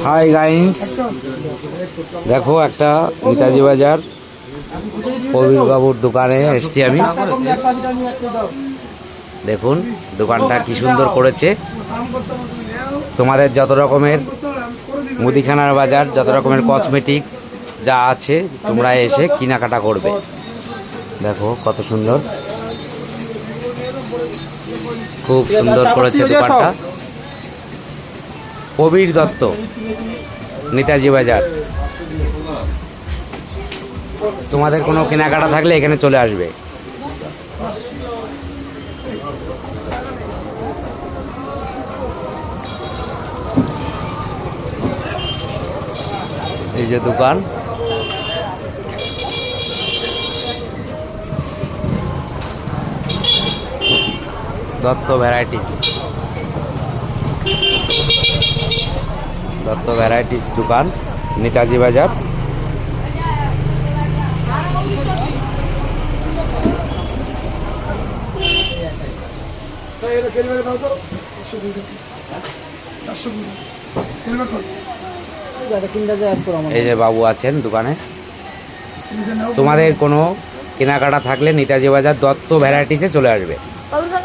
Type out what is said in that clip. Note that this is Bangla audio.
হাই গাইস, দেখো একটা নেতাজি বাজার প্রবীর বাবুর দোকানে এসেছি আমি। দেখুন দোকানটা কি সুন্দর করেছে। তোমাদের যত রকমের মুদিখানার বাজার, যত রকমের কসমেটিক্স যা আছে তোমরা এসে কেনাকাটা করবে। দেখো কত সুন্দর, খুব সুন্দর করেছে দোকানটা। প্রবীর দত্ত, নেতাজি বাজার। তোমাদের কোনো কেনাকাটা থাকলে এখানে চলে আসবে। এই যে দোকান, দত্ত ভ্যারাইটিস, দত্ত ভ্যারাইটিস দোকান, নেতাজি বাজার। এই যে বাবু আছেন দোকানে। তোমাদের কোনো কেনাকাটা থাকলে নেতাজি বাজার দত্ত ভ্যারাইটিসে চলে আসবে।